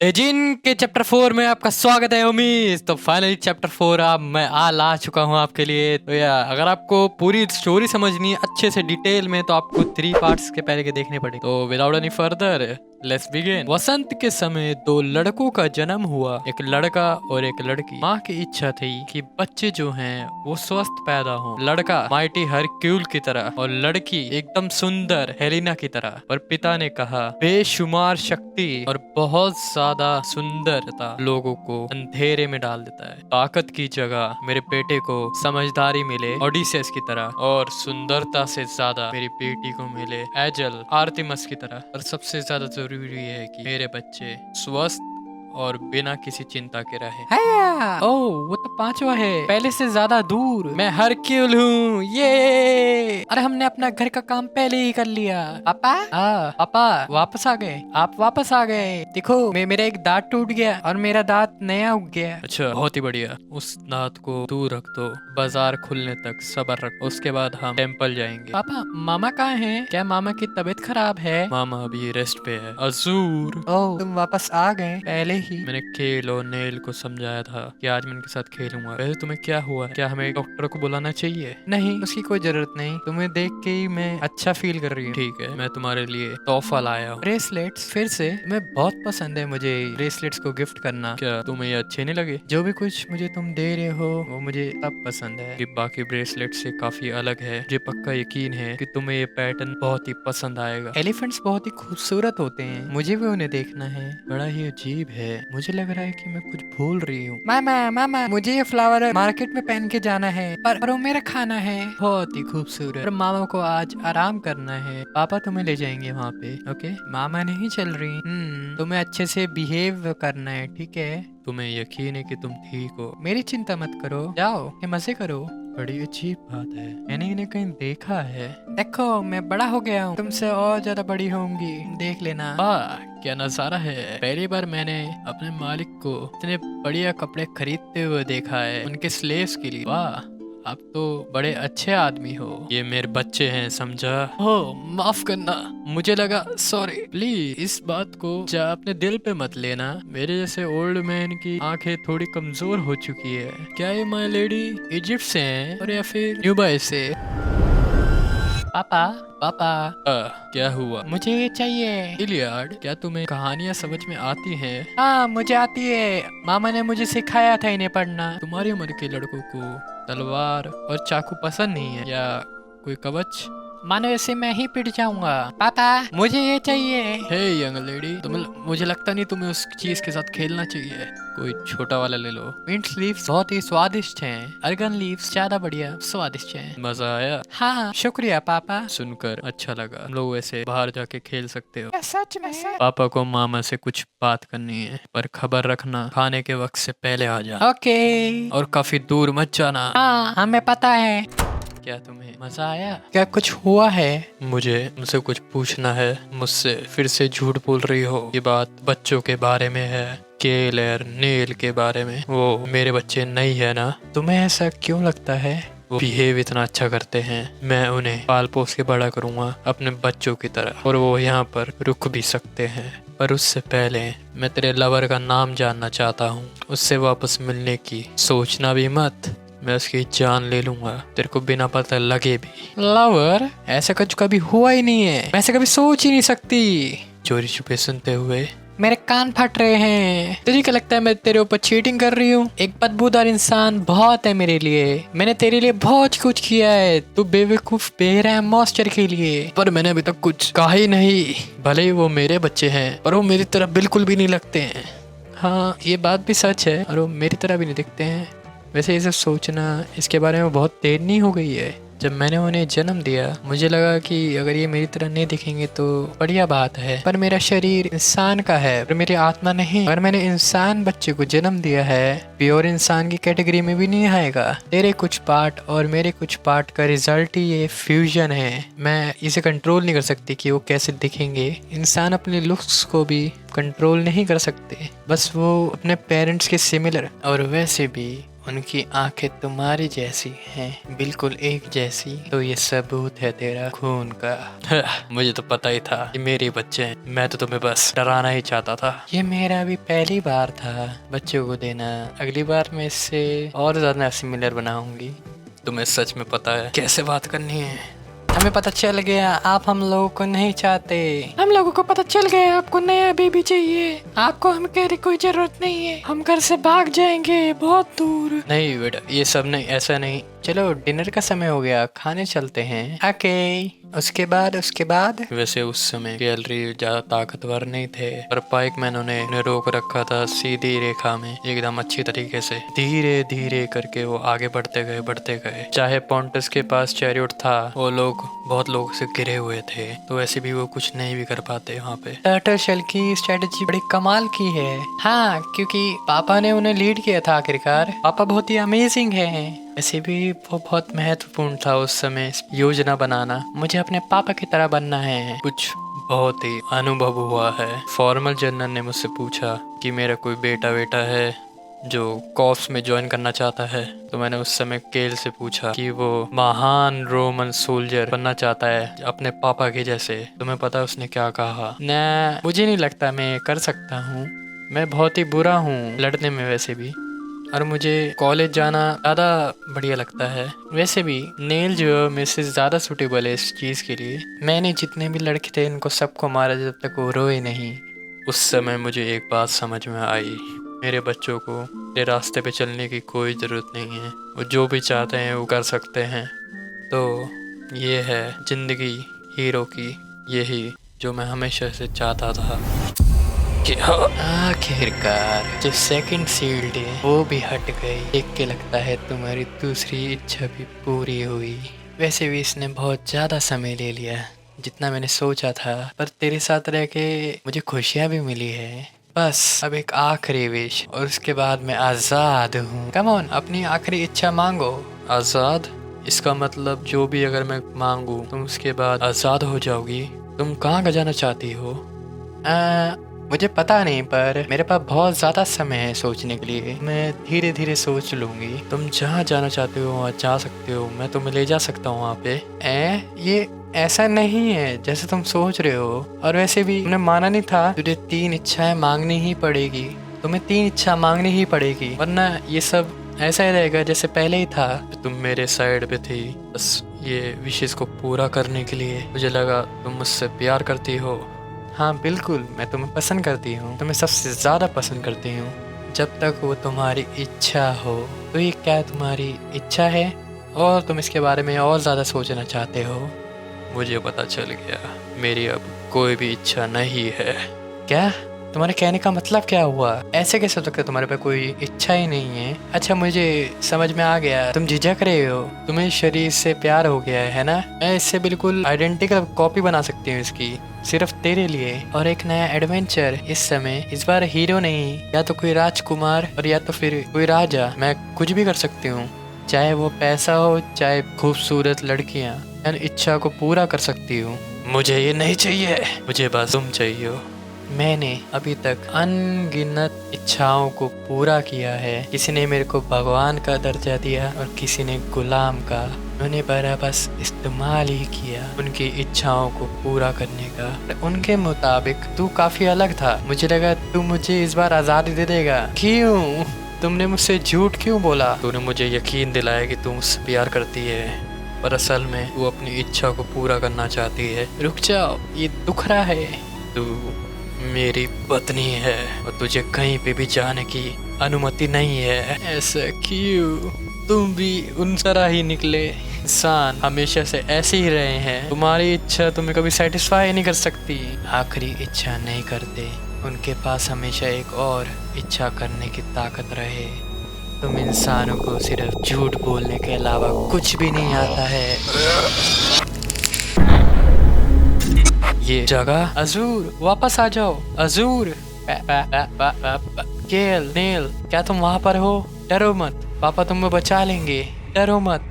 जिन के चैप्टर 4 में आपका स्वागत है उम्मीद। तो फाइनली चैप्टर 4 अब मैं ला चुका हूँ आपके लिए। तो यार अगर आपको पूरी स्टोरी समझनी है अच्छे से डिटेल में तो आपको 3 पार्ट्स के पहले के देखने पड़े। तो without any further let's begin. वसंत के समय 2 लड़कों का जन्म हुआ, एक लड़का और एक लड़की। माँ की इच्छा थी कि बच्चे जो हैं वो स्वस्थ पैदा हों। लड़का माइटी हरक्यूल की तरह और लड़की एकदम सुंदर हेलिना की तरह। पर पिता ने कहा बेशुमार शक्ति और बहुत ज्यादा सुंदरता लोगों को अंधेरे में डाल देता है। ताकत की जगह मेरे बेटे को समझदारी मिले ओडिसेस की तरह, और सुंदरता से ज्यादा मेरी बेटी को मिले एजल आर्तिमस की तरह। और सबसे ज्यादा जरूरी है कि मेरे बच्चे स्वस्थ और बिना किसी चिंता के रहे। वो तो 5वां है, पहले से ज्यादा दूर। मैं हरक्यूल हूँ, ये। अरे हमने अपना घर का काम पहले ही कर लिया। पापा पापा वापस आ गए, आप वापस आ गए। देखो मेरा एक दांत टूट गया और मेरा दांत नया उग गया। अच्छा बहुत ही बढ़िया, उस दांत को दूर रख दो, बाजार खुलने तक सब्र रखो, उसके बाद हम टेम्पल जाएंगे। पापा मामा कहाँ हैं? क्या मामा की तबीयत खराब है? मामा अभी रेस्ट पे है। अजूर तुम वापस आ गए पहले ही। मैंने केल और नेल को समझाया था कि आज मैं इनके साथ खेलूंगा। वैसे तुम्हें क्या हुआ? क्या हमें डॉक्टर को बुलाना चाहिए? नहीं, उसकी कोई जरूरत नहीं, तुम्हें देख के ही मैं अच्छा फील कर रही हूँ। ठीक है, मैं तुम्हारे लिए तोहफा लाया हूँ। ब्रेसलेट्स फिर से? तुम्हें बहुत पसंद है मुझे ब्रेसलेट्स को गिफ्ट करना। क्या तुम्हें ये अच्छे नहीं लगे? जो भी कुछ मुझे तुम दे रहे हो वो मुझे सब पसंद है। कि बाकी ब्रेसलेट से काफी अलग है। मुझे पक्का यकीन है कि तुम्हें ये पैटर्न बहुत ही पसंद आएगा। एलिफेंट्स बहुत ही खूबसूरत होते हैं, मुझे भी उन्हें देखना है। बड़ा ही अजीब है, मुझे लग रहा है कि मैं कुछ भूल रही हूँ। मामा मुझे ये फ्लावर मार्केट में पहन के जाना है, पर वो मेरा खाना है। बहुत ही खूबसूरत। और मामा को आज आराम करना है, पापा तुम्हें ले जाएंगे वहाँ पे। ओके मामा नहीं चल रही। तुम्हें अच्छे से बिहेव करना है, ठीक है? तुम्हें यकीन है कि तुम ठीक हो? मेरी चिंता मत करो, जाओ ये मजे करो। बड़ी अजीब बात है, मैंने इन्हें कहीं देखा है। देखो मैं बड़ा हो गया हूँ, तुमसे और ज्यादा बड़ी होंगी, देख लेना। वाह क्या नजारा है, पहली बार मैंने अपने मालिक को इतने बढ़िया कपड़े खरीदते हुए देखा है उनके स्लेव्स के लिए। वाह आप तो बड़े अच्छे आदमी हो। ये मेरे बच्चे हैं, समझा? हो माफ करना, मुझे लगा, सॉरी। प्लीज इस बात को अपने दिल पे मत लेना। मेरे जैसे ओल्ड मैन की आंखें थोड़ी कमजोर हो चुकी है। क्या ये माय लेडी इजिप्ट से हैं और या फिर न्यूबाई से? पापा क्या हुआ? मुझे ये चाहिए। इलियाड क्या तुम्हें कहानियाँ समझ में आती हैं? हाँ मुझे आती है, मामा ने मुझे सिखाया था इन्हें पढ़ना। तुम्हारी उम्र के लड़कों को तलवार और चाकू पसंद नहीं है या कोई कवच? मानो ऐसे मैं ही पिट जाऊंगा। पापा मुझे ये चाहिए। हे यंग लेडी, मुझे लगता नहीं तुम्हें उस चीज के साथ खेलना चाहिए, कोई छोटा वाला ले लो। मिंट लीव्स बहुत ही स्वादिष्ट हैं, अर्गन लीव्स ज्यादा बढ़िया स्वादिष्ट हैं। मजा आया? हाँ शुक्रिया पापा। सुनकर अच्छा लगा, हम लोग वैसे बाहर जाके खेल सकते हो। सच में? पापा को मामा से कुछ बात करनी है, पर खबर रखना खाने के वक्त से पहले आ जा। ओके। और काफी दूर मत जाना। हाँ हमें पता है। क्या तुम्हें मजा आया? क्या कुछ हुआ है? मुझे तुमसे कुछ पूछना है, मुझसे फिर से झूठ बोल रही हो। ये बात बच्चों के बारे में है, केल और नील के बारे में। वो मेरे बच्चे नहीं है ना? तुम्हें ऐसा क्यों लगता है? वो बिहेव इतना अच्छा करते हैं, मैं उन्हें पाल पोस के बड़ा करूंगा अपने बच्चों की तरह, और वो यहाँ पर रुक भी सकते हैं। पर उससे पहले मैं तेरे लवर का नाम जानना चाहता हूँ। उससे वापस मिलने की सोचना भी मत, मैं उसकी जान ले लूंगा, तेरे को बिना पता लगे भी। लवर? ऐसा कुछ कभी हुआ ही नहीं है, मैं ऐसा कभी सोच ही नहीं सकती। चोरी छुपे सुनते हुए मेरे कान फट रहे हैं। तुझे क्या लगता है मैं तेरे ऊपर चीटिंग कर रही हूँ? एक बदबूदार इंसान बहुत है मेरे लिए, मैंने तेरे लिए बहुत कुछ किया है, तू बेवकूफ बेरहम मॉन्स्टर के लिए। पर मैंने अभी तक कुछ कहा ही नहीं। भले ही वो मेरे बच्चे हैं पर वो मेरी तरह बिल्कुल भी नहीं लगते हैं। हाँ ये बात भी सच है, और वो मेरी तरह भी नहीं दिखते हैं। वैसे ये सब सोचना इसके बारे में बहुत देर नहीं हो गई है। जब मैंने उन्हें जन्म दिया मुझे लगा कि अगर ये मेरी तरह नहीं दिखेंगे तो बढ़िया बात है, पर मेरा शरीर इंसान का है और मेरी आत्मा नहीं। अगर मैंने इंसान बच्चे को जन्म दिया है, प्योर इंसान की कैटेगरी में भी नहीं आएगा। तेरे कुछ पार्ट और मेरे कुछ पार्ट का रिजल्ट ही ये फ्यूजन है। मैं इसे कंट्रोल नहीं कर सकती कि वो कैसे दिखेंगे। इंसान अपने लुक्स को भी कंट्रोल नहीं कर सकते, बस वो अपने पेरेंट्स के सिमिलर। और वैसे भी उनकी आंखें तुम्हारी जैसी हैं, बिल्कुल एक जैसी। तो ये सबूत है तेरा खून का। मुझे तो पता ही था कि मेरे बच्चे हैं। मैं तो तुम्हें बस डराना ही चाहता था। ये मेरा भी पहली बार था बच्चों को देना। अगली बार मैं इससे और ज्यादा सिमिलर बनाऊंगी। तुम्हें सच में पता है कैसे बात करनी है? हमें पता चल गया आप हम लोगों को नहीं चाहते। हम लोगों को पता चल गया आपको नया बेबी चाहिए। आपको हम कह रहे कोई जरूरत नहीं है, हम घर से भाग जाएंगे बहुत दूर। नहीं बेटा, ये सब नहीं, ऐसा नहीं। चलो डिनर का समय हो गया, खाने चलते हैं। ओके। उसके बाद वैसे उस समय गैलरी ज्यादा ताकतवर नहीं थे, पर पाइकमैनों ने उन्हें रोक रखा था सीधी रेखा में, एकदम अच्छी तरीके से। धीरे धीरे करके वो आगे बढ़ते गए। चाहे पॉन्टस के पास चैरियट था, वो लोग बहुत लोगों से घिरे हुए थे, तो वैसे भी वो कुछ नहीं भी कर पाते वहाँ पे। टर्टल शेल की स्ट्रेटेजी बड़ी कमाल की है। हाँ, क्योंकि पापा ने उन्हें लीड किया था आखिरकार। पापा बहुत ही अमेजिंग है। ऐसे भी वो बहुत महत्वपूर्ण था उस समय योजना बनाना। मुझे अपने पापा की तरह बनना है। कुछ बहुत ही अनुभव हुआ है। फॉर्मल जनरल ने मुझसे पूछा कि मेरा कोई बेटा है जो कॉप्स में ज्वाइन करना चाहता है, तो मैंने उस समय केल से पूछा कि वो महान रोमन सोल्जर बनना चाहता है अपने पापा के जैसे। तुम्हें पता है उसने क्या कहा? न, मुझे नहीं लगता मैं कर सकता हूँ। मैं बहुत ही बुरा हूँ लड़ने में वैसे भी, और मुझे कॉलेज जाना ज़्यादा बढ़िया लगता है। वैसे भी नेल जो है मेरे से ज़्यादा सूटेबल है इस चीज़ के लिए। मैंने जितने भी लड़के थे इनको सबको मारा जब तक वो रोए नहीं। उस समय मुझे एक बात समझ में आई, मेरे बच्चों को मेरे रास्ते पे चलने की कोई ज़रूरत नहीं है। वो जो भी चाहते हैं वो कर सकते हैं। तो ये है ज़िंदगी हीरो की, यही जो मैं हमेशा से चाहता था। आखिरकार जो सेकंड शील्ड है वो भी हट गई। देख के लगता है तुम्हारी दूसरी इच्छा भी पूरी हुई। वैसे भी इसने बहुत ज़्यादा समय ले लिया जितना मैंने सोचा था, पर तेरे साथ रह के मुझे खुशियाँ भी मिली है। बस अब एक आखिरी विश और उसके बाद मैं आज़ाद हूँ। कम ऑन, अपनी आखिरी इच्छा मांगो। आज़ाद? इसका मतलब जो भी अगर मैं मांगू तुम उसके बाद आज़ाद हो जाओगी। तुम कहाँ का जाना चाहती हो? मुझे पता नहीं, पर मेरे पास बहुत ज़्यादा समय है सोचने के लिए। मैं धीरे धीरे सोच लूँगी। तुम जहाँ जाना चाहते हो वहाँ जा सकते हो, मैं तुम्हें ले जा सकता हूँ वहाँ पे। ये ऐसा नहीं है जैसे तुम सोच रहे हो। और वैसे भी तुमने माना नहीं था, तुझे 3 इच्छाएं मांगनी ही पड़ेगी। तुम्हें 3 इच्छा मांगनी ही पड़ेगी, वरना ये सब ऐसा ही रहेगा जैसे पहले ही था। तुम मेरे साइड पे थी बस ये विशेष को पूरा करने के लिए। मुझे लगा तुम मुझसे प्यार करती हो। हाँ बिल्कुल, मैं तुम्हें पसंद करती हूँ, तुम्हें सबसे ज़्यादा पसंद करती हूँ, जब तक वो तुम्हारी इच्छा हो। तो ये क्या तुम्हारी इच्छा है और तुम इसके बारे में और ज़्यादा सोचना चाहते हो? मुझे पता चल गया, मेरी अब कोई भी इच्छा नहीं है। क्या? तुम्हारे कहने का मतलब क्या हुआ? ऐसे कैसे हो सकता है तुम्हारे पास कोई इच्छा ही नहीं है? अच्छा, मुझे समझ में आ गया, तुम झिझक रहे हो। तुम्हें शरीर से प्यार हो गया है ना? मैं इससे बिल्कुल आइडेंटिकल कॉपी बना सकती हूँ इसकी, सिर्फ तेरे लिए। और एक नया एडवेंचर इस समय, इस बार हीरो नहीं, या तो कोई राजकुमार और या तो फिर कोई राजा। मैं कुछ भी कर सकती हूँ, चाहे वो पैसा हो चाहे खूबसूरत लड़कियाँ। मैं इच्छा को पूरा कर सकती हूँ। मुझे ये नहीं चाहिए, मुझे बस तुम चाहिए हो। मैंने अभी तक अनगिनत इच्छाओं को पूरा किया है। किसी ने मेरे को भगवान का दर्जा दिया और किसी ने गुलाम का। उन्होंने बस इस्तेमाल ही किया उनकी इच्छाओं को पूरा करने का। उनके मुताबिक तू काफी अलग था। मुझे लगा तू मुझे इस बार आज़ादी दे देगा। क्यों? तुमने मुझसे झूठ क्यों बोला? तूने मुझे यकीन दिलाया कि तू मुझसे प्यार करती है, पर असल में वो अपनी इच्छा को पूरा करना चाहती है। रुक जाओ, ये दुख रहा है। तू मेरी पत्नी है और तुझे कहीं पे भी जाने की अनुमति नहीं है। ऐसा क्यों? तुम भी उन तरह ही निकले। इंसान हमेशा से ऐसे ही रहे हैं। तुम्हारी इच्छा तुम्हें कभी सेटिस्फाई नहीं कर सकती। आखिरी इच्छा नहीं करते, उनके पास हमेशा एक और इच्छा करने की ताकत रहे। तुम इंसानों को सिर्फ झूठ बोलने के अलावा कुछ भी नहीं आता है। ये जगह अजूर, वापस आ जाओ अजूर। केल, नेल, क्या तुम वहाँ पर हो? डरो मत, पापा तुम्हें बचा लेंगे, डरो मत।